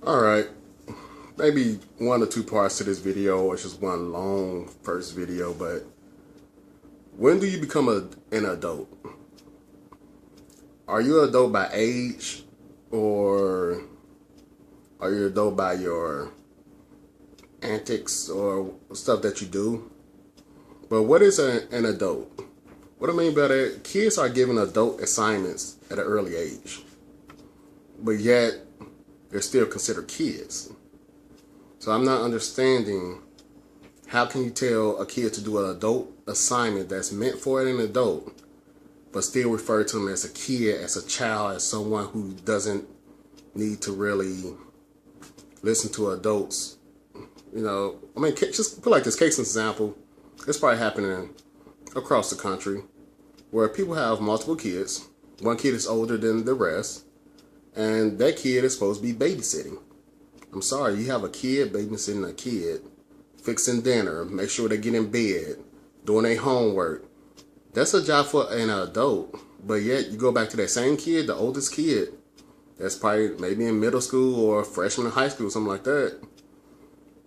All right, maybe one or two parts to this video, or just one long first video. But when do you become an adult? Are you an adult by age, or are you an adult by your antics or stuff that you do? But what is an adult? What I mean by that, kids are given adult assignments at an early age, but yet they're still considered kids. So I'm not understanding, how can you tell a kid to do an adult assignment that's meant for an adult, but still refer to them as a kid, as a child, as someone who doesn't need to really listen to adults? I mean, just put like this case example. It's probably happening across the country where people have multiple kids. One kid is older than the rest, and that kid is supposed to be babysitting. I'm sorry, you have a kid babysitting a kid, fixing dinner, make sure they get in bed, doing their homework. That's a job for an adult. But yet you go back to that same kid, the oldest kid, that's probably maybe in middle school or freshman in high school, something like that.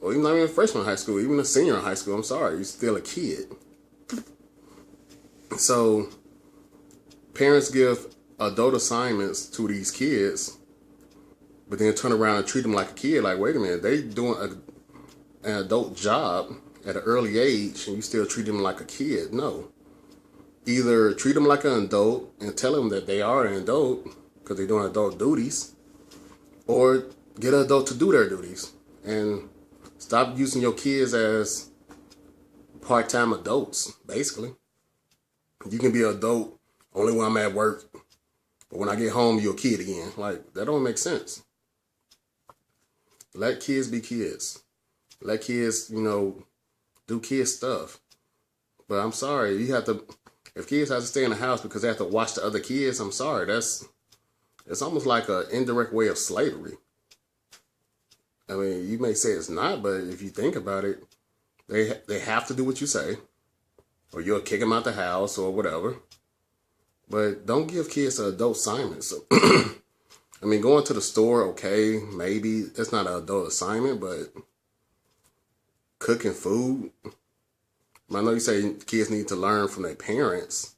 Or even not even a freshman in high school, even a senior in high school. I'm sorry, you're still a kid. So parents give adult assignments to these kids, but then turn around and treat them like a kid. Like, wait a minute, they doing an adult job at an early age, and you still treat them like a kid? No. Either treat them like an adult and tell them that they are an adult because they're doing adult duties, or get an adult to do their duties and stop using your kids as part-time adults. Basically, you can be an adult only when I'm at work, but when I get home, you're a kid again. Like, that don't make sense. Let kids be kids. Let kids, do kid stuff. But I'm sorry, if kids have to stay in the house because they have to watch the other kids, I'm sorry, it's almost like an indirect way of slavery. I mean, you may say it's not, but if you think about it, they have to do what you say, or you'll kick them out the house or whatever. But don't give kids adult assignments. I mean, going to the store, okay, maybe it's not an adult assignment, but cooking food, I know you say kids need to learn from their parents,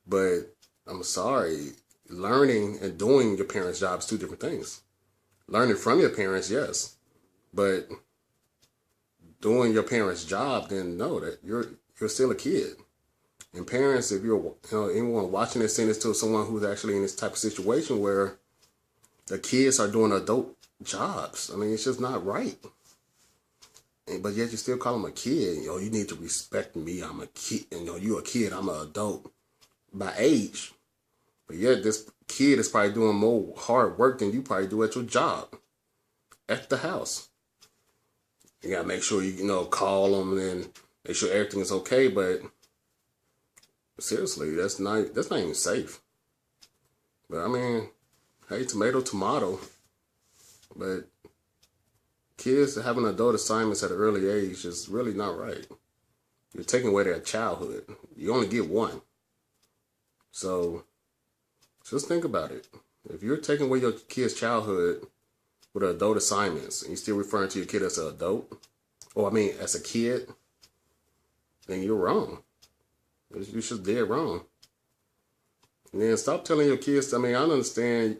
but I'm sorry, learning and doing your parents' job is two different things. Learning from your parents, yes, but doing your parents' job, then no, that you're still a kid. And parents, if you're anyone watching this, send this to someone who's actually in this type of situation where the kids are doing adult jobs. I mean, it's just not right. But yet you still call them a kid. You need to respect me. I'm a kid. You're a kid. I'm an adult by age. But yet this kid is probably doing more hard work than you probably do at your job, at the house. You gotta make sure you call them and make sure everything is okay. But seriously, that's not even safe. But I mean, hey, tomato. But kids having adult assignments at an early age is really not right. You're taking away their childhood. You only get one. So just think about it. If you're taking away your kid's childhood with adult assignments and you're still referring to your kid as an adult, as a kid, then you're wrong. You're just dead wrong. And then stop telling your kids. I mean, I understand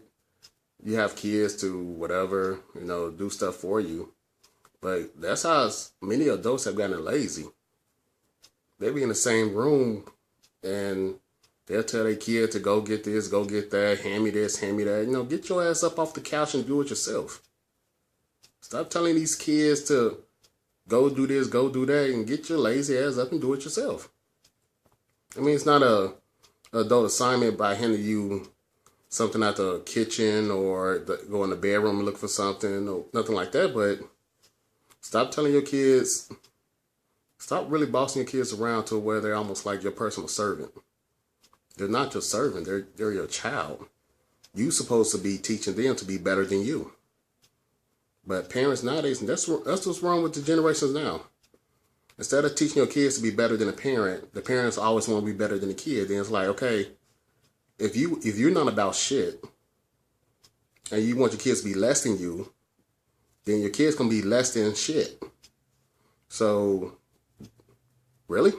you have kids to whatever, do stuff for you. But that's how many adults have gotten lazy. They be in the same room and they'll tell their kid to go get this, go get that, hand me this, hand me that. Get your ass up off the couch and do it yourself. Stop telling these kids to go do this, go do that, and get your lazy ass up and do it yourself. I mean, it's not a adult assignment by handing you something out the kitchen or go in the bedroom and look for something or nothing like that. But stop telling your kids, stop really bossing your kids around to where they're almost like your personal servant. They're not your servant. They're your child. You're supposed to be teaching them to be better than you. But parents nowadays, that's what's wrong with the generations now. Instead of teaching your kids to be better than a parent, the parents always want to be better than the kid. Then it's like, okay, if you're not about shit and you want your kids to be less than you, then your kids gonna be less than shit. So, really?